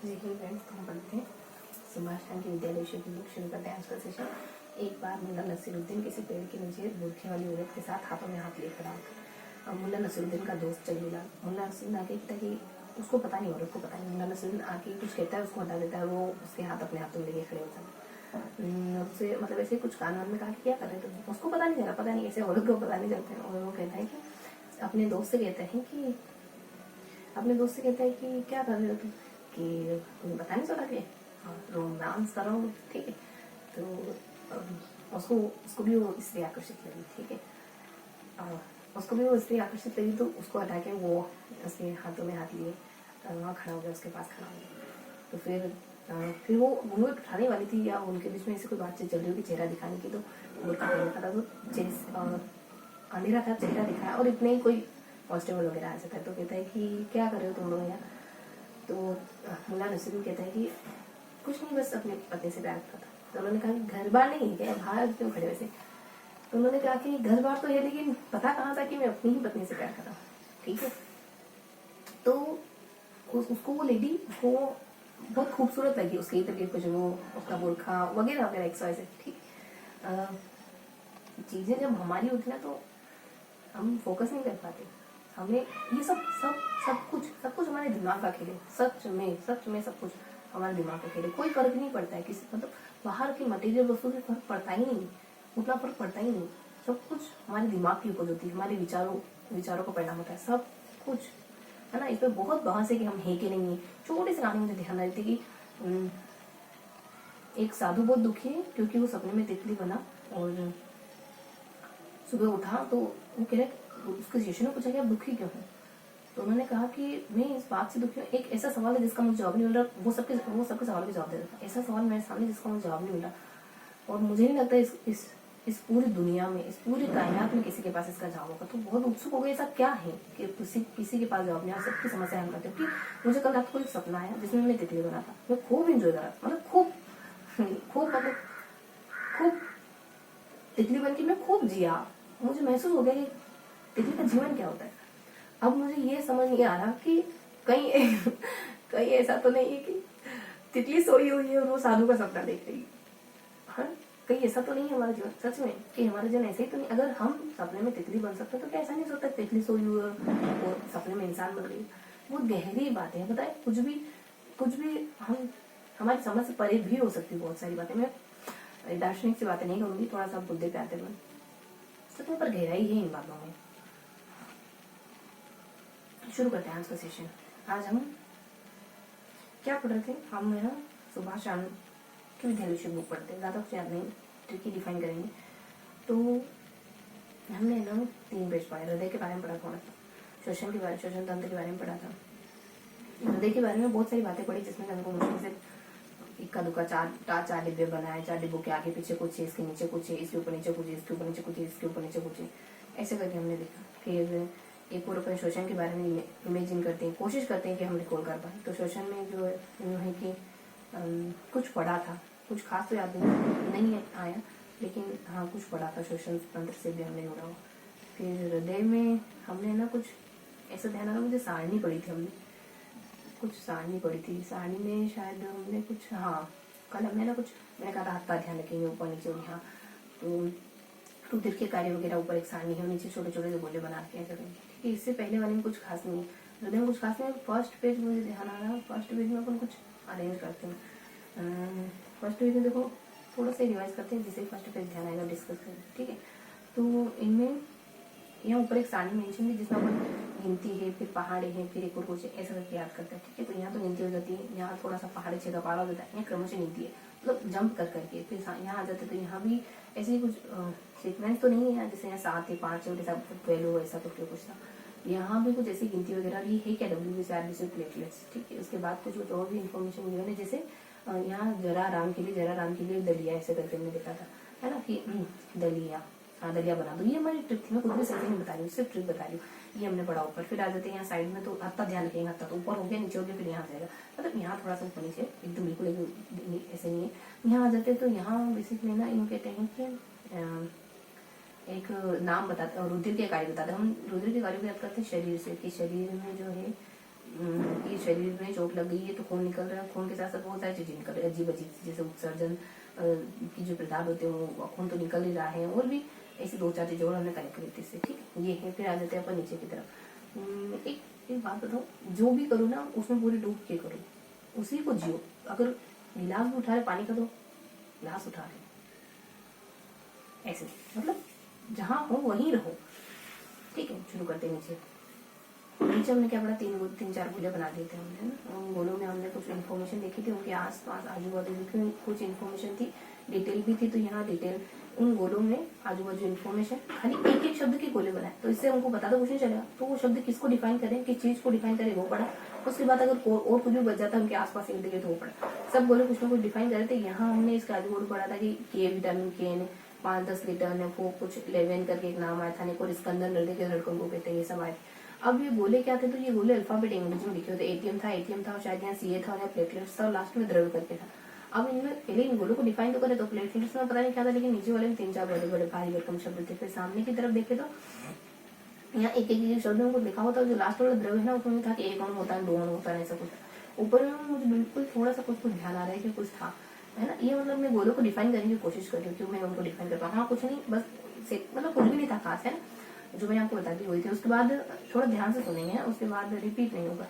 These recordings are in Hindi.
जी ही फ्रेंड्स, हम पढ़ते हैं सुभाष चंद्र विद्यालय की बुक। शुरू करते हैं आज का सेशन। एक बार मुल्ला नसीरुद्दीन किसी पेड़ के नीचे बुरखे वाली औरत के साथ हाथों में हाथ लिए खड़ा था। मुल्ला नसीरुद्दीन का दोस्त जलीला, मुल्ला नसीरुद्दीन आके कहता है कि उसको पता नहीं, औरत को पता नहीं। मुल्ला नसीरुद्दीन आके कुछ कहता है, उसको हटा देता है, वो उसके हाथ अपने हाथों में लेके खड़े होता है। उससे मतलब ऐसे कुछ कान में कहा कि क्या कर रहे थे, उसको पता नहीं चला, पता नहीं ऐसे औरत को पता नहीं चलता है। और वो कहता है कि अपने दोस्त से कहते हैं कि क्या कर रहे हो तुम, कि तुम्हें पता नहीं चला कि हाँ रोमांस कर रहा हूँ, ठीक है। तो उसको भी वो इसलिए आकर्षित लगी, ठीक है। उसको भी वो इसलिए आकर्षित लगी, तो उसको हटा के वो उसके हाथों में हाथ लिए वहाँ खड़ा हो गया, उसके पास खड़ा हो गया। तो फिर वो उठाने वाली थी, या उनके बीच में ऐसी कोई बातचीत चल रही होगी चेहरा दिखाने की। तो बुर्का पहन था, तो अंधेरा था, चेहरा दिखाया और इतने ही कोई कांस्टेबल वगैरह आ जाता है। तो कहता है कि क्या कर रहे हो तुम लोग यहाँ। तो मुल्ला नसीरुद्दीन कहता है कि कुछ नहीं, बस अपनी पत्नी से प्यार करता था। तो उन्होंने कहा कि घर बार नहीं क्या, बाहर क्यों खड़े वैसे। तो उन्होंने कहा कि घर बार तो है, लेकिन पता कहाँ था कि मैं अपनी ही पत्नी से प्यार कर रहा हूँ, ठीक है। तो उसको वो लेडी को बहुत खूबसूरत लगी, उसकी तबीयत कुछ, वो उसका बुरखा वगैरह वगैरह एक्सरसाइज, ठीक। चीजें जब हमारी होती ना, तो हम फोकस नहीं कर पाते। हमें ये सब कुछ हमारे दिमाग का खेल है। सच में सब कुछ हमारे दिमाग का खेल है। कोई फर्क नहीं पड़ता है किसी, मतलब बाहर की मटेरियल वस्तु से फर्क पड़ता ही नहीं, उतना फर्क पड़ता ही नहीं। सब कुछ हमारे दिमाग की उपज होती है, हमारे विचारों का परिणाम होता है सब कुछ, है ना। इसमें बहुत बहस है कि हम है कि नहीं है। छोटे से गाने मुझे ध्यान आ रही थी कि एक साधु बहुत दुखी है क्योंकि वो सपने में तितली बना, और सुबह उठा तो वो कह रहे, उसके शिष्य ने पूछा कि आप दुखी क्यों हैं। तो उन्होंने कहा कि मैं इस बात से दुखी हूँ, एक ऐसा सवाल है जिसका मुझे जवाब नहीं मिल रहा। वो सबके सवाल के जवाब दे रहा था। ऐसा सवाल मेरे सामने जिसका मुझे जवाब नहीं मिल रहा, और मुझे नहीं लगता इस पूरी दुनिया में, इस पूरी कायनात में किसी के पास इसका जवाब होगा। तो बहुत उत्सुक हो गई, ऐसा क्या है कि किसी के पास जवाब नहीं आ, सबकी समस्या हल करते हो। कि मुझे कल रात को एक सपना आया जिसमें मैं तितली बना था। मैं खूब इंजॉय करा, मतलब खूब तितली बन के मैं खूब जिया। मुझे महसूस हो गया कि तितली का जीवन क्या होता है। अब मुझे ये समझ नहीं आ रहा कि कहीं ऐसा तो नहीं है कि तितली सोई हुई है और वो साधु का सपना देख रही है। हाँ, कहीं ऐसा तो नहीं है हमारा जीवन, सच में कि हमारा जीवन ऐसे ही तो नहीं। अगर हम सपने में तितली बन सकते तो क्या ऐसा नहीं सोचता तितली सोई हुई है और सपने में इंसान बन रही। बहुत गहरी बात है, बताए। कुछ भी हम हमारी समझ से परे भी हो सकती है बहुत सारी बातें। मैं दार्शनिक से बातें नहीं करूंगी, थोड़ा सा बुद्धि पे आते हुए, सच में पर गहराई है इन बातों में। शुरू करते हैं आज का सेशन। आज हम क्या पढ़ रहे थे, हम है ना सुभाष चंद्र की विद्यालय की बुक पढ़ते हैं। ज़्यादा कुछ याद नहीं, ट्रिकी डिफाइन करेंगे। तो हमने ना 3 पेज पढ़ा, हृदय के बारे में पढ़ा, थोड़ा सा श्वसन तंत्र के बारे में पढ़ा था। हृदय के बारे में बहुत सारी बातें पढ़ी, जिसमें हमको मुश्किल से इक्का दुक्का चार डिब्बे बनाए। 4 डिब्बों के आगे पीछे कुछ है, इसके नीचे कुछ है, इसके ऊपर नीचे कुछ है, इसके ऊपर नीचे कुछ है, इसके ऊपर नीचे कुछ है, ऐसे करके हमने देखा। फिर एक और अपन शोषण के बारे में इमेजिन करते हैं, कोशिश करते हैं कि हम रिकॉल कर पाए। तो शोषण में जो है कि कुछ पढ़ा था, कुछ खास तो याद नहीं आया, लेकिन हाँ कुछ पढ़ा था, शोषण तंत्र से भी हमने जुड़ा हुआ। फिर हृदय में हमने ना कुछ ऐसा ध्यान आ रहा, मुझे सारणी पढ़ी थी, हमने कुछ सारणी पढ़ी थी। सारणी में शायद हमने कुछ, हाँ कल हमने ना कुछ, मैंने कहा था हाथ का ध्यान रखेंगे ऊपर नीचे और यहाँ। तो रुधिर के कार्य वगैरह ऊपर एक सारणी है, नीचे छोटे छोटे गोले बना के ऐसा करेंगे, ठीक है। इससे पहले वाले में कुछ खास नहीं है, हृदय में कुछ खास नहीं है। फर्स्ट पेज मुझे ध्यान आ रहा है, फर्स्ट पेज में अपन कुछ अरेंज करते हैं। फर्स्ट पेज में देखो थोड़ा सा रिवाइज करते हैं, जिससे फर्स्ट पेज ध्यान आएगा, डिस्कस करेंगे, ठीक है। तो इनमें यहाँ ऊपर एक सारणी मेंशन है जिसमें अपन गिनती है, फिर पहाड़ी है, फिर एक और कुछ ऐसा करके याद करते हैं, ठीक है। तो यहाँ तो गिनती हो जाती है, यहाँ थोड़ा सा पहाड़ी क्षेत्र पारा हो जाता है, यहाँ क्रमशः गिनती है, मतलब जंप करके। फिर यहाँ आ जाते तो यहाँ भी ऐसे ही कुछ सीक्वेंस तो नहीं है, जैसे यहाँ 7 है, 5 है, ऐसा 12 ऐसा करके कुछ था। यहाँ भी कुछ ऐसी गिनती वगैरह भी है क्या, WBC RBC प्लेटलेट्स, ठीक है। उसके बाद कुछ और भी इन्फॉर्मेशन गिवन है, जैसे यहाँ जरा राम के लिए दलिया ऐसे करके हमने देखा था, है ना, कि दलिया, हाँ दलिया बना दो। ये हमारी ट्रिक थी, मैं कुछ भी सही नहीं बता रही हूँ, सिर्फ ट्रिक बता रही हूँ। ये हमने पढ़ा ऊपर। फिर आ जाते हैं यहाँ साइड में, तो हत्ता ध्यान रखेंगे, हत्ता तो ऊपर हो गया, नीचे हो गया, फिर यहाँ जाएगा, मतलब यहाँ थोड़ा सा ऊपर नीचे, एकदम बिल्कुल ऐसे नहीं है। यहाँ आ जाते हैं तो यहाँ बेसिकली ना इन कहते हैं कि एक नाम बताते हैं, रुधिर के कार्य बताते हैं। हम रुधिर के कार्य को याद करते हैं शरीर से, कि शरीर में जो है ये शरीर में चोट लग गई है तो खून निकल रहा है, खून के साथ साथ बहुत सारी चीजें निकल रही है अजीब अजीब सी, जैसे उत्सर्जन की जो प्रदार्थ होते हैं वो खून तो निकल ही रहा है, और भी ऐसी 2-4 चीजें और हमने कनेक्ट करी थी इससे, ठीक है। ये है, फिर आ जाते हैं अपन नीचे की तरफ। एक बात बताओ, जो भी करो ना उसमें पूरी डूब के करो, उसी को जियो। अगर गिलास भी उठा रहे पानी का, तो गिलास उठा रहे ऐसे, मतलब जहाँ हो वहीं रहो, ठीक है। शुरू करते हैं नीचे। नीचे हमने क्या पढ़ा, 3-4 गोले बना दिए थे हमने। उन गोलों में हमने कुछ इन्फॉर्मेशन देखी थी, उनके आस पास आजू बाजू की कुछ इन्फॉर्मेशन थी, डिटेल भी थी। तो यहाँ डिटेल उन गोलों में आजू बाजू इन्फॉर्मेशन, खाली एक एक शब्द के गोले बनाए, तो इससे हमको पता तो कुछ नहीं चलेगा। तो वो शब्द किसको डिफाइन करें, किस चीज को डिफाइन करें, वो पढ़ा। उसके बाद अगर और कुछ भी बच जाता है उनके आसपास इर्द गिर्द, वो पढ़ा। सब गोले कुछ ना कुछ डिफाइन करे थे। यहाँ हमने इसका आजू बाजू पढ़ा था कि के विटामिन के ने 5-10 लीटर ने वो कुछ 11 करके एक नाम आया था, नहीं और स्कंदर नृत्य के लड़कों को कहते हैं, ये सब आए। अब ये गोले क्या थे, तो ये गोले अल्फाबेट इंग्लिश में लिखे होते। एटीएम था, शायद यहाँ सीए था, या प्लेटलेट्स था, और लास्ट में द्रव्य करके था। अब इनमें पहले इन गोलों को डिफाइन तो करे, तो प्लेटलेट्स में पता नहीं क्या था, लेकिन नीचे वाले में 3-4 बड़े बड़े भारी भरकम शब्द थे। फिर सामने की तरफ देखे तो यहाँ एक एक शब्द में कुछ लिखा होता है। जो लास्ट वाला द्रव्य है ना, उसमें था कि 1 अणु होता है, 2 अणु होता है, ऐसा कुछ। ऊपर में मुझे बिल्कुल थोड़ा सा कुछ ध्यान आ रहा है कि कुछ था, है ना। ये मतलब मैं गोलों को डिफाइन करने की कोशिश कर रही हूँ, क्यों मैं उनको डिफाइन कर पाऊँ। हाँ, कुछ नहीं, बस मतलब कुछ भी नहीं था खास, है ना, जो मैं आपको बताती हुई थी। उसके बाद थोड़ा ध्यान से सुनेंगे, उसके बाद रिपीट नहीं होगा।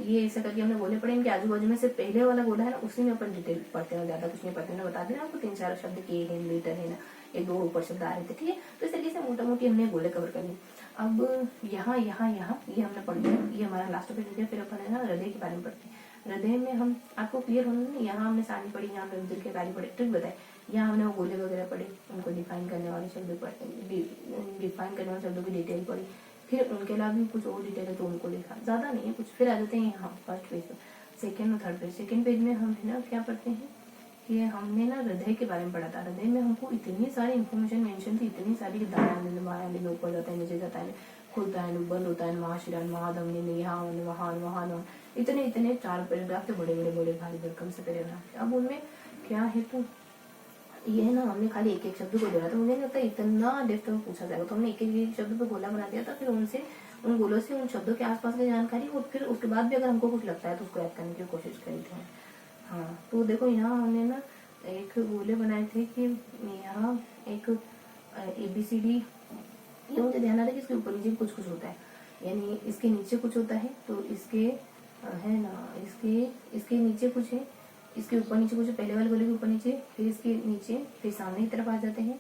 ये ऐसे करके हमने गोले पढ़े। इनके आजू बाजू में से पहले वाला गोला है ना, उसी में अपन डिटेल पढ़ते हैं, ज्यादा कुछ नहीं पढ़ते हैं। बता देना आपको 3-4 शब्द के है, लीटर है ना, 1-2 ऊपर शब्द आ रहे थे, ठीक है। तो इस तरीके से मोटा मोटी हमने गोले कवर कर ली। अब यहाँ ये हमने पढ़ लिया, ये हमारा लास्ट टॉपिक हो गया। फिर अपन है ना हृदय के बारे में पढ़ते हैं। हृदय में हम आपको क्लियर होना नहीं, यहाँ हमने सारणी पढ़ी, यहाँ हमने दिल के बारे पढ़े, ट्रिक बताए। यहाँ हमने वो गोले वगैरह पढ़े, उनको डिफाइन करने वाले शब्द पढ़े, डिफाइन करने वाले शब्दों की डिटेल पढ़ी। फिर उनके अलावा भी कुछ और डिटेल है तो उनको लिखा, ज्यादा नहीं है कुछ। फिर आ जाते हैं यहाँ फर्स्ट पेज पर, सेकेंड और थर्ड पेज। सेकेंड पेज में हम है ना क्या पढ़ते हैं कि हमने ना हृदय के बारे में पढ़ा था। हृदय में हमको इतनी सारी इन्फॉर्मेशन मेंशन थी, इतनी सारी, दायां बायां ऊपर जाता है, नीचे जाता है, खुलता है, बंद होता है, महाशिरान, महाधमनी, यहाँ वहां वहां, इतने 4 पैराग्राफ थे, बड़े बड़े भारी भरकम से पैराग्राफ। अब उनमें क्या है, तो ये है ना, हमने खाली एक एक शब्द को जोड़ा था। मुझे नहीं लगता इतना डेप्थ में पूछा जाएगा, तो हमने एक एक शब्द पे गोला बना दिया था। फिर उनसे, उन गोलों से उन शब्दों के आसपास की जानकारी, और फिर उसके बाद भी अगर हमको कुछ लगता है तो उसको याद करने की कोशिश करी थी। हाँ, तो देखो यहाँ हमने ना एक गोले बनाए थे कि यहाँ एक ABCD, ये मुझे ध्यान आ रहा है कि इसके ऊपर नीचे कुछ होता है, यानी इसके नीचे कुछ होता है, तो इसके है ना, इसके नीचे कुछ है, इसके ऊपर नीचे कुछ, पहले वाले गोले के ऊपर नीचे, फिर इसके नीचे, फिर सामने की तरफ आ जाते हैं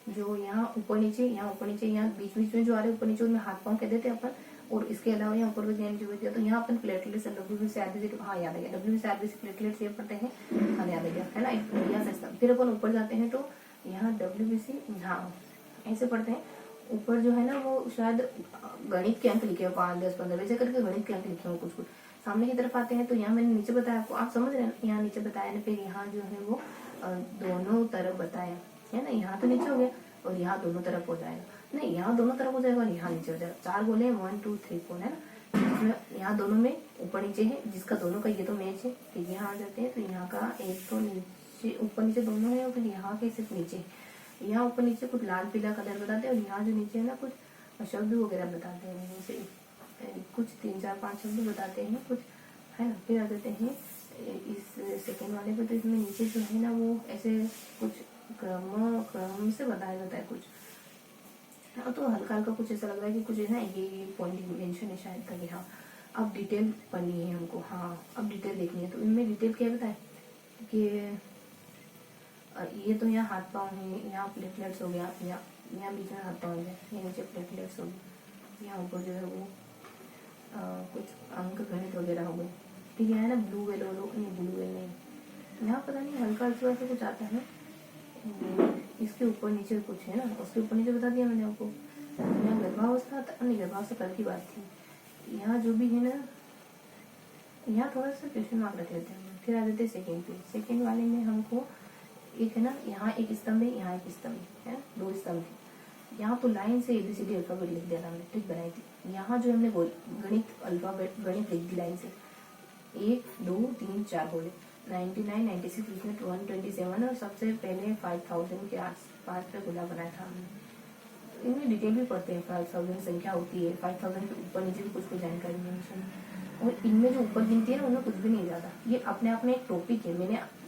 जो यहाँ ऊपर नीचे, यहाँ बीच में जो आ रहे हैं ऊपर नीचे, उनमें हाथ पांव कह देते हैं अपन। और इसके अलावा यहाँ ऊपर भी ज्ञान जो दिया, तो यहाँ अपन प्लेटलेट्स, WBC, हाँ याद आ गया, WBC प्लेटलेट्स ये पढ़ते हैं, हाँ याद आ गया, है ना। फिर अपन ऊपर जाते हैं तो यहाँ WBC, हाँ ऐसे पढ़ते हैं। ऊपर जो है ना वो शायद गणित के अंक लिखे हो, 5, 10, 15 वैसे करके गणित के अंक लिखे हो कुछ। सामने की तरफ आते हैं तो यहाँ मैंने नीचे बताया आपको, आप समझ रहे हैं, यहाँ नीचे बताया ना। फिर यहाँ जो है वो दोनों तरफ बताया, है ना। यहाँ तो नीचे हो गया, और यहाँ दोनों तरफ हो जाएगा, नहीं यहाँ दोनों तरफ हो जाएगा, और यहाँ नीचे हो जाएगा। 4 गोले 1, 2, 3, 4, है ना। यहाँ दोनों में ऊपर नीचे है, जिसका दोनों का ये तो मैच है। फिर यहाँ आ जाते हैं तो यहाँ का एक तो नीचे, ऊपर नीचे दोनों है, और फिर यहाँ के सिर्फ नीचे, यहाँ ऊपर नीचे कुछ लाल पीला कलर बताते हैं, और यहाँ जो नीचे है ना कुछ शब्द वगैरह बताते हैं, जैसे कुछ 3-4-5 शब्द बताते हैं कुछ, है ना। फिर आ जाते हैं इस सेकेंड वाले पे, तो इसमें नीचे जो है ना वो ऐसे कुछ क्रम से बताया जाता है कुछ, तो हल्का हल्का कुछ ऐसा लग रहा है कि कुछ है ना, ये पॉइंट मेंशन है शायद तक। हाँ, अब डिटेल पढ़नी है हमको, हाँ अब डिटेल देखनी है। तो इनमें डिटेल क्या बताए कि ये तो यहाँ हाथ पाँव है, यहाँ प्लेटलेट्स हो गया, यहाँ बीच में हाथ पाँव है, ये नीचे प्लेटलेट्स हो गया, यहाँ ऊपर जो है वो कुछ अंक गणित वगैरह हो गए। फिर यहाँ है ना ब्लू वेल, नहीं, यहाँ पता नहीं हल्का हल्का से कुछ आता है। इसके ऊपर नीचे कुछ है ना, उसके ऊपर नीचे बता दिया मैंने आपको। यहाँ गर्भावस्था, नहीं गर्भावस्था कल की बात थी। यहाँ जो भी है ना, यहाँ थोड़ा सा क्वेश्चन मार्क रख लेते हैं। फिर आ जाते हैं सेकेंड पे। सेकेंड वाले में हमको एक है ना, यहाँ एक स्तंभ है, यहाँ एक स्तंभ है, 2 स्तंभ है। यहाँ तो लाइन से ABCD अल्फाबेट लिख दिया था हमने, ट्रिक बनाई थी। यहाँ जो हमने गणित अल्फाबेट गणित लिख दी लाइन से, 1, 2, 3, 4 बोले, 99, 96, इसमें 127, और सबसे पहले 5000 के आस पास पे गोला बनाया था हमने। इनमें डिटेल भी पढ़ते हैं। 5000 संख्या होती है, 5000 के ऊपर नीचे भी कुछ जानकारी मेंशन है, और इनमें जो ऊपर गिनती है ना उनमें कुछ भी नहीं ज़्यादा। ये अपने आप में एक टॉपिक है।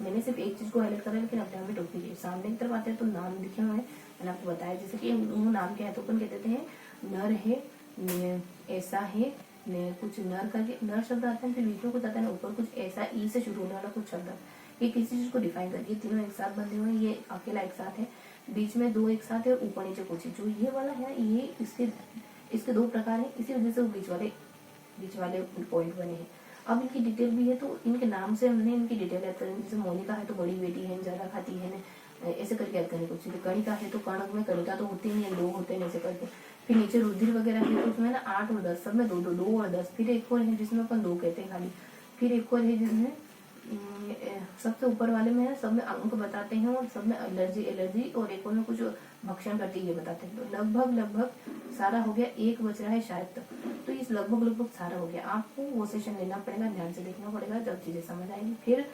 मैंने सिर्फ एक चीज़ को हाईलाइट करा है, लेकिन अपने आप में टॉपिक है। सामने की तरफ आते हैं तो नाम लिखे हुए हैं, मैंने आपको बताया। जैसे कि वो नाम क्या है तो अपन कह देते हैं नर है, ऐसा है, कुछ नर करके नर शब्द आता है, फिर बीच में कुछ आता है ना, ऊपर कुछ ऐसा ई से शुरू होने वाला कुछ शब्द। ये किसी चीज को डिफाइन कर, ये तीनों एक साथ बंधे हुए हैं, ये अकेला एक साथ है, बीच में दो एक साथ है, और ऊपर नीचे कुछ है। जो ये वाला है ये इसके दो प्रकार है, इसी वजह से वो बीच वाले पॉइंट बने हैं। अब इनकी डिटेल भी है, तो इनके नाम से हमने इनकी डिटेल है। जैसे मोनिका है तो बड़ी बेटी है, ज्यादा खाती है ना, ऐसे करके याद करने कुछ। कणिका है तो कणक में कणिका तो होती नहीं है, दो होते हैं ऐसे करके। फिर नीचे रुधिर वगैरह है तो उसमें ना 8 और 10, सब में दो दो, 2 और 10। फिर एक और है जिसमें अपन 2 कहते हैं खाली। फिर एक और है जिसमें सबसे ऊपर वाले में है, सब में अंक बताते हैं, और सब में एलर्जी और एक और में कुछ भक्षण करती है ये बताते हैं। तो लगभग सारा हो गया, एक बच रहा है शायद तक। तो इस लगभग सारा हो गया। आपको वो सेशन लेना पड़ेगा, ध्यान से देखना पड़ेगा, जब चीजें समझ आएंगी। फिर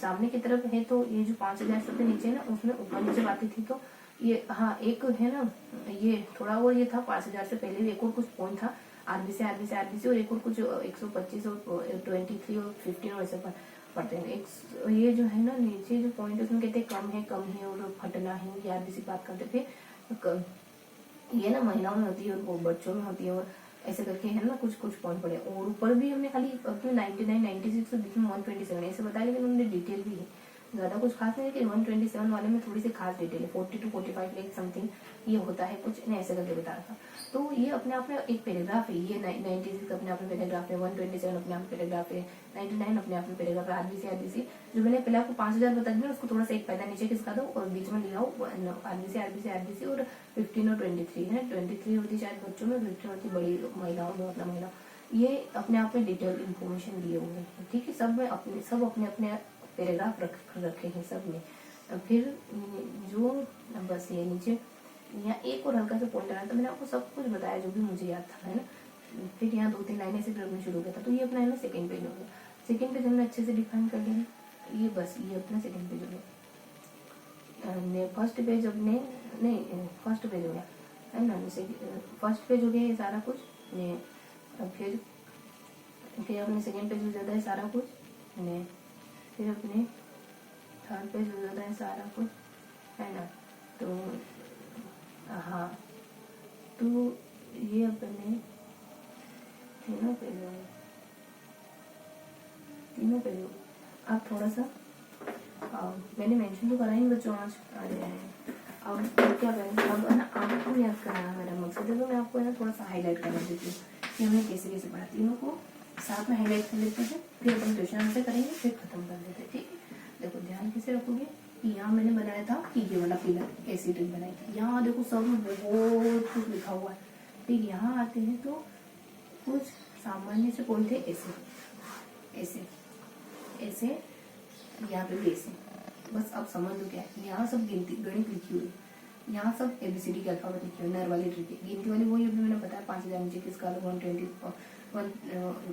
सामने की तरफ है तो ये जो 5000 सबसे नीचे ना, उसमें ऊपर नीचे बातें थी। तो ये हाँ एक है ना, ये थोड़ा और ये था 5000 से पहले भी एक और कुछ पॉइंट था, आरबीसी और एक और कुछ 125 और 23 और 15 और ऐसे पढ़ते हैं। एक ये जो है ना नीचे जो पॉइंट है उसमें कहते हैं कम है और फटना है, ये आरबीसी बात करते थे। ये ना महिलाओं में होती है और वो बच्चों में होती है, और ऐसे करके है ना कुछ पॉइंट पड़े। और ऊपर भी हमने खाली अपने 99, 96 बीच में 127 ऐसे बताया, लेकिन उन्होंने डिटेल भी है, ज्यादा कुछ खास नहीं है। कि 127 वाले में थोड़ी सी खास डिटेल है, 40 to 45 लाइक समथिंग ये होता है कुछ, ने ऐसे करके बताया था। तो ये अपने आप में एक पैराग्राफ है। ये 96 अपने आप में पैराग्राफ है, 127 अपने आप में पैराग्राफ है, 99 अपने आप में पैराग्राफ है। आरबीसी जो मैंने पहले आपको 5000 बता दिया, उसको थोड़ा सा एक पैदा नीचे खिसका दो और बीच में ले आओ आरबीसी और 15 और 23 है। 23 होती शायद बच्चों में, 15 होती बड़ी महिलाओं में, मतलब महिला। ये अपने आप में डिटेल इन्फॉर्मेशन दिए हुए हैं, ठीक है। सब अपने अपने पैराग्राफ रखे हैं सब में। फिर जो बस ये नीचे यहाँ एक और हल्का सा पॉइंट आया, तो मैंने आपको सब कुछ बताया जो भी मुझे याद था, है ना। फिर यहाँ 2-3 लाइनें से फिर शुरू किया था। तो ये अपना है ना सेकेंड पेज हो गया। सेकेंड पेज हमने अच्छे से डिफाइन कर लिया। ये बस ये अपना सेकेंड पेज हो गया। फर्स्ट पेज अपने नहीं, फर्स्ट पेज हो गया है ना, फर्स्ट पेज हो गया ये सारा कुछ। फिर अपने सेकेंड पेज हो जाता है सारा कुछ, फिर अपने थर्ड पेज हो जाता है सारा कुछ, है ना। तो हाँ, तो ये अपने तीनों पेज हो। अब थोड़ा सा मैंने मेंशन तो करा ही बच्चों आज आ रहे हैं। अब क्या करें, अब है ना आपको याद कराना मेरा मकसद है, तो मैं आपको है ना थोड़ा सा हाईलाइट करना देती हूँ कि हमने कैसे पढ़ा। तीनों को साथ में हाईलाइट कर लेते हैं, फिर अपन क्वेश्चन आंसर करेंगे, फिर खत्म कर देते हैं, ठीक है। देखो ध्यान कैसे रखोगे कि यहाँ मैंने बनाया था कि ये वाला पिलर ऐसी ट्रिक बनाई थी। यहाँ देखो सब में बहुत कुछ लिखा हुआ है। फिर यहाँ आते हैं तो कुछ सामान्य से पॉइंट है, ऐसे यहाँ पे भी ऐसे। बस अब समझ लो क्या है, यहाँ सब गणित लिखी हुई है, यहाँ सब ABCD के अल्फाबेट लिखे हुए, नर वाली ट्रिक है। गिनती वाली वही अभी मैंने बताया 5000 नीचे किसका 120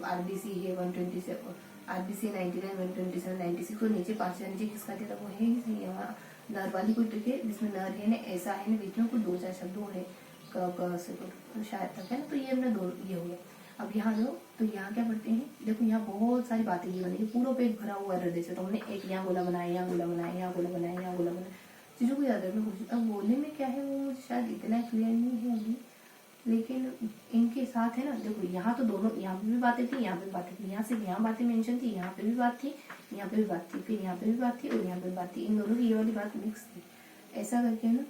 आरबीसी है 127, आरबीसी 99, 127, 96 और नीचे 5000 नीचे किसका दिया था वो है यहाँ नर वाली कोई ट्रिक है, जिसमें नर है ना, ऐसा है ना, बीच में कुछ 2-4 शब्द है तो शायद तक है ना। तो ये हमने दो ये हो गया। अब यहाँ दो, तो यहाँ क्या पढ़ते हैं, देखो यहाँ बहुत सारी बातें ये बनी, पूरा पेज भरा हुआ है हृदय से। तो हमने एक यहाँ गोला बनाया, यहाँ गोला बनाया, यहाँ गोला बनाया, यहाँ गोला बनाया, चीजों को याद रखना कोशिश। अब बोलने में क्या है वो मुझे शायद इतना क्लियर नहीं है अभी, लेकिन इनके साथ है ना। देखो यहाँ तो दोनों, यहाँ पे भी बातें थी, यहाँ पे भी बातें थी, यहाँ से यहाँ बातें मेंशन थी, यहाँ पे भी बात थी, यहाँ पे भी बात थी, फिर यहाँ पे भी बात थी और यहाँ पे भी बात थी। इन दोनों की ये वाली बात मिक्स थी। ऐसा करके ना,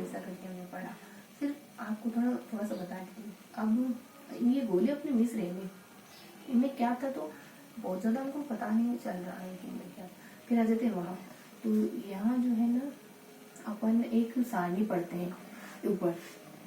ऐसा करके हमने पढ़ा। सिर्फ आपको थोड़ा सा बता देती। अब ये गोले अपने मिस रहे हैं, इनमें क्या था तो बहुत ज़्यादा हमको पता नहीं चल रहा है कि इनमें क्या। फिर आ जाते हैं वहाँ। तो यहाँ जो है ना अपन एक सारणी पढ़ते हैं ऊपर,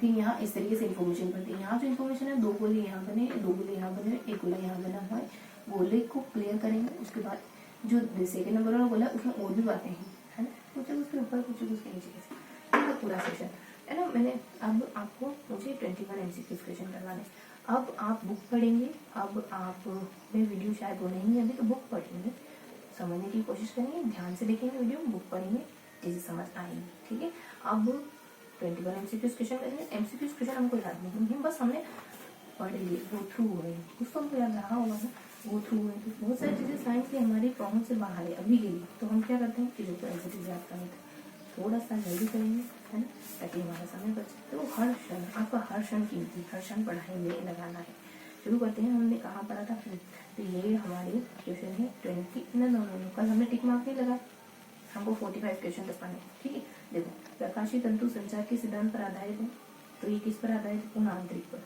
फिर यहाँ इस तरीके से इन्फॉर्मेशन पढ़ते हैं। यहाँ जो इन्फॉर्मेशन है, 2 गोले यहाँ बने, 2 गोले यहाँ बने, 1 गोला यहाँ बना हुआ है। गोले को क्लियर करेंगे, उसके बाद जो सेकेंड नंबर वाला गोला उसमें और भी बातें हैं, है ना। कुछ उसके ऊपर, कुछ उसके नीचे, कैसे पूरा सेशन है ना। मैंने अब आपको मुझे 21 MCQ क्वेश्चन करवाने। अब आप बुक पढ़ेंगे, अब आप मैं वीडियो शायद वो नहीं है अभी, तो बुक पढ़ेंगे, समझने की कोशिश करेंगे, ध्यान से देखेंगे वीडियो, बुक पढ़ेंगे, चीज़ें समझ आएंगी, ठीक है। अब 21 MCQs क्वेश्चन करेंगे। MCQs क्वेश्चन हमको याद नहीं है, बस हमने पढ़ लिए, गो थ्रू हुए, कुछ तो हमको याद रहा होगा ना, गो थ्रू हुए। तो बहुत सारी चीज़ें साइंस की हमारी पहुंच से बाहर है अभी के लिए, तो हम क्या करते हैं चीज़ों को ऐसे चीज़ याद करते हैं, थोड़ा सा जल्दी करेंगे, है ना, ताकि हमारा समय बचे। तो हर क्षण, आपका हर क्षण कीमती, हर क्षण पढ़ाई में लगाना है। शुरू करते हैं। हमने कहाँ पढ़ा था, तो ये हमारे क्वेश्चन है 20 नो, कल हमने टिक मार्क नहीं लगा, हमको 45 क्वेश्चन तक पढ़ने, ठीक है। देखो, प्रकाशीय तंतु संचार के सिद्धांत पर आधारित है, तो ये किस पर आधारित है, पूर्ण आंतरिक पर।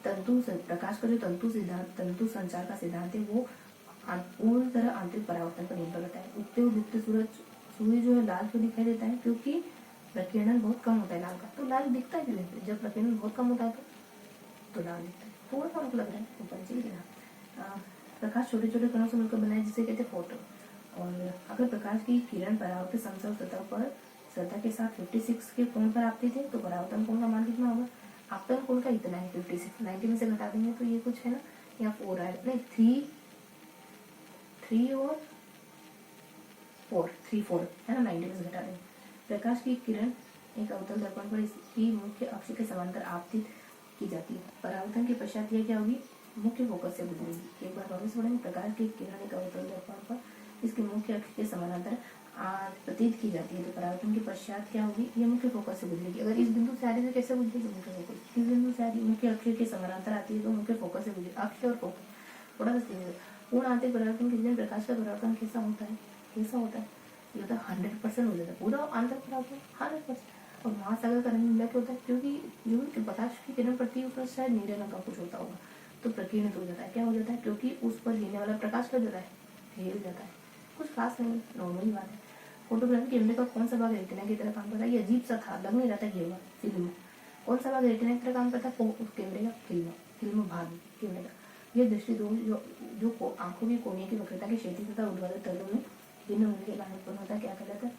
प्रकाश का जो तंतु संचार का सिद्धांत है वो पूर्ण तरह आंतरिक परावर्तन पर निर्भर करता है। उगते और डूबते सूर्य जो है लाल क्यों दिखाई देता है, क्योंकि प्रकीर्णन बहुत कम होता है लाल का। तो लाल दिखता है क्यों, जब प्रकीर्णन बहुत कम होता है तो लाल दिखता है। थोड़ा सा हमको लग रहा है ऊपर से गिरा। प्रकाश छोटे छोटे कणों से मिलकर बना है, जिसे कहते हैं फोटो। और अगर प्रकाश की किरण परावर्तित समतल सतह के साथ 56 के कोण पर आती थे, तो परावर्तन कोण का मान कितना होगा, आपतन कोण का इतना है 56, 90 में से घटा देंगे तो ये कुछ है ना, यहाँ 4 आए, नहीं 3 और 4 है ना, 90 में से घटा देंगे। प्रकाश की किरण एक अवतल दर्पण पर इसकी मुख्य अक्ष के समांतर आपतित की जाती है। परावर्तन के पश्चात यह क्या होगी, मुख्य फोकस से गुजरेगी। एक बार वापस पढ़ेंगे। प्रकाश की किरण एक अवतल दर्पण पर इसके मुख्य अक्ष के समानांतर प्रतीत की जाती है, तो परावर्तन के पश्चात क्या होगी, ये मुख्य फोकस से गुजरेगी। अगर इस बिंदु से आ रही तो कैसे गुजरेगी, मुख्य फोकस। इस बिंदु से आ रही, मुख्य अक्ष के समानांतर आती है तो मुख्य फोकस से गुजरेगी। अक्ष और फोकस थोड़ा सा पूर्ण आंतरिक परावर्तन के दिन प्रकाश का परावर्तन कैसा होता है, ये होता है 100% हो जाता है पूरा आंतरिक परावर्तन 100%। और महासागर का रंग नीला क्यों होता है, क्योंकि जो प्रकाश की किरण पड़ती है उसमें शायद नीले रंग का कुछ होता होगा, तो प्रकीर्णित हो जाता है। क्या हो जाता है, क्योंकि उस पर गिरने वाला प्रकाश लग जाता है, हिल जाता है, कुछ खास नहीं, नॉर्मल बात है। फोटोग्राफी कैमरे का कौन सा भाग रेटिना की तरह काम करता है, ये अजीब सा था, लग नहीं रहा था ये हुआ फिल्म। कौन सा भाग रेटिना की तरह काम करता है, कैमरे का फिल्म भाग कैमरे का। यह दृष्टि जो आंखों की कोणीय की वक्रता के क्षैतिज तथा ऊर्ध्वाधर तलों में भिन्न होने के कारण उत्पन्न होता है, क्या कहलाता है,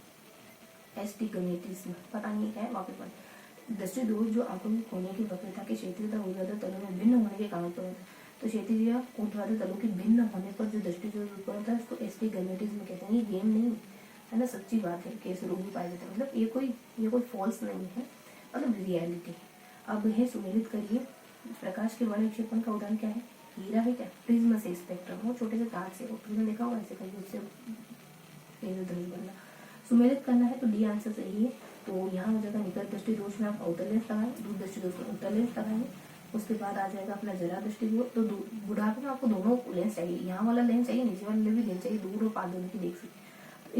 एस्टिग्मेटिज्म। पता नहीं है, वापस पढ़। दृष्टि दोष जो आंखों की कोणीय की वक्रता के क्षैतिज तथा ऊर्ध्वाधर तलों में भिन्न होने के कारण उत्पन्न होता है, तो क्षैतिज या ऊर्ध्वाधर तलों के भिन्न होने पर जो दृष्टि दोष उत्पन्न होता है उसको एस्टिग्मेटिज्म कहते हैं। ये गेम नहीं है ना, सच्ची बात है, केस रोग भी पाए जाते हैं, मतलब ये कोई फॉल्स नहीं है, मतलब रियलिटी है। अब यह सुमेलित करिए, प्रकाश के वर्ण विक्षेपण का उदाहरण क्या है, हीरा है क्या, प्रिज्म से स्पेक्ट्रम, वो छोटे से कांच से, तुमने देखा होगा ऐसे कहीं उससे धनुष बनना। सुमेलित करना है तो डी आंसर सही है। तो यहाँ हो जाएगा निकट दृष्टि दोष में आप अवतल लेंस लगाएं, दूर दृष्टि दोष में उत्तल लेंस लगाएंगे। उसके बाद आ जाएगा अपना जरा दृष्टि दोष। तो बुढ़ापे में आपको दोनों लेंस चाहिए, यहाँ वाला लेंस चाहिए, नीचे वाला भी लेंस चाहिए, दूर और पास दोनों की देख सकते।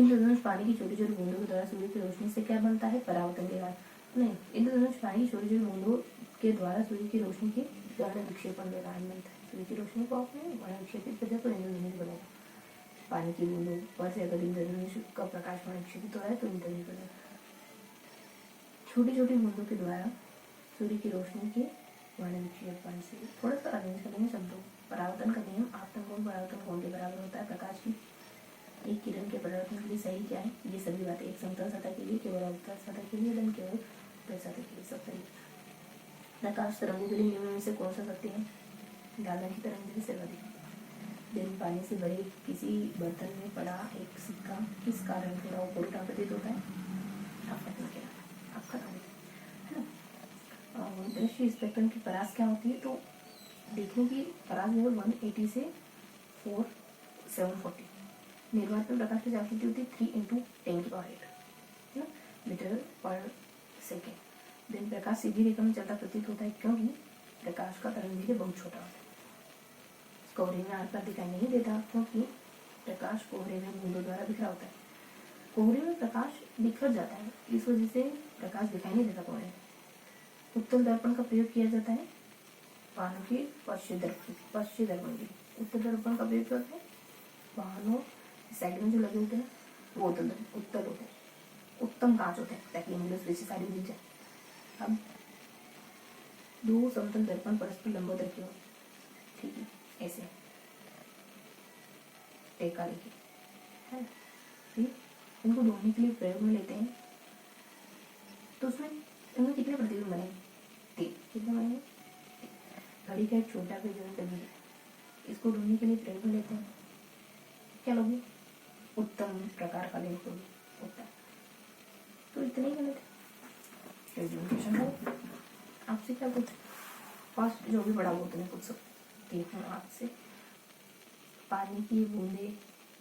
इंद्रधनुष पानी की छोटी छोटी बूंदों के द्वारा सूर्य की रोशनी से क्या बनता है, परावर्तन के कारण नहीं, इंद्रधनुष पानी की छोटी छोटी बूंदों के द्वारा सूर्य की रोशनी के वर्ण विक्षेपण के कारण बनता है। सूर्य की रोशनी को आपने वर्ण विक्षेपित कर दिया तो इंद्रधनुष बनेगा। पानी की बूंदों पर से अगर इंद्रधनुष का प्रकाश वर्ण विक्षेपित हो रहा है तो इंद्रधनुष बनेगा। छोटी छोटी बूंदों के द्वारा सूर्य की रोशनी के वर्ण विक्षेपण से, थोड़ा सा अरेंज करेंगे शब्दों। परावर्तन का नियम, आपतन कोण परावर्तन कोण के बराबर होता है। प्रकाश की एक किरण के परावर्तन के लिए सही क्या है, ये सभी बातें, एक समतल सतह के लिए, केवल अवतल सतह के लिए, केवल सतह के लिए, सब सही। प्रकाश तरंगों के लिए नियमों में से कौन सा सत्य है, दादा की तरंग से अधिक। दिन पानी से भरे किसी बर्तन में पड़ा एक सिक्का किस कारण थोड़ा ऊपर उठा प्रतीत होता है, आपका है ना। दृश्य स्पेक्ट्रम की परास क्या होती है, तो देखने की परास लेवल 180 से 740। निर्वात में प्रकाश की आवृत्ति होती है 3 × 10⁸ है ना, मीटर पर सेकेंड। दिन प्रकाश सीधी रेखा में चलता प्रतीत होता है, क्योंकि प्रकाश का तरंग बहुत छोटा होता है, कोहरे में आर पार दिखाई नहीं देता, क्योंकि प्रकाश कोहरे में बूंदों द्वारा बिखरा होता है। कोहरे में प्रकाश बिखर जाता है, इस वजह से प्रकाश दिखाई नहीं देता कोहरे में। उत्तल दर्पण का प्रयोग किया जाता है वाहनों के पश्चिम दर्पण के। उत्तल दर्पण का प्रयोग करते हैं वाहनों साइड में जो लगे होते हैं वो उत्तल होते हैं, उत्तम कांच होते हैं, ताकि इंग्लिश बेसिस सारी दिख जाए। अब दो समतल दर्पण परस्पर लंबवत रखे हो, ठीक है, ऐसे टेका लेके है, फिर इनको ढूंढने के लिए प्रयोग में लेते हैं, तो उसमें इनमें कितने प्रतिबिंब बने, 3। कितने बने, घड़ी का एक छोटा पेज है, इसको ढूंढने के लिए प्रयोग में लेते हैं, क्या लोगे, उत्तम प्रकार का लेंस लोगे, उत्तम। तो इतने ही गलत है, क्वेश्चन हो आपसे क्या पूछ फर्स्ट जो भी पढ़ा वो तुम्हें पूछ सकती हूँ आपसे। पानी की बूंदे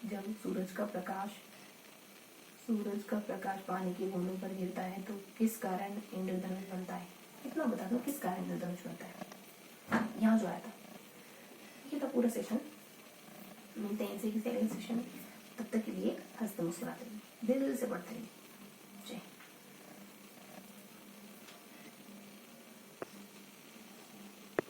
जब सूरज का प्रकाश पानी की बूंदों पर गिरता है तो किस कारण इंद्रधनुष बनता है? इतना बता दो किस कारण इंद्रधनुष बनता है। यहाँ जो आया था ये था पूरा सेशन। मिलते हैं इसे किसी अगले सेशन में, तब तक के लिए हंसते मुस्कुराते रहिए, दिल से पढ़ते रहिए।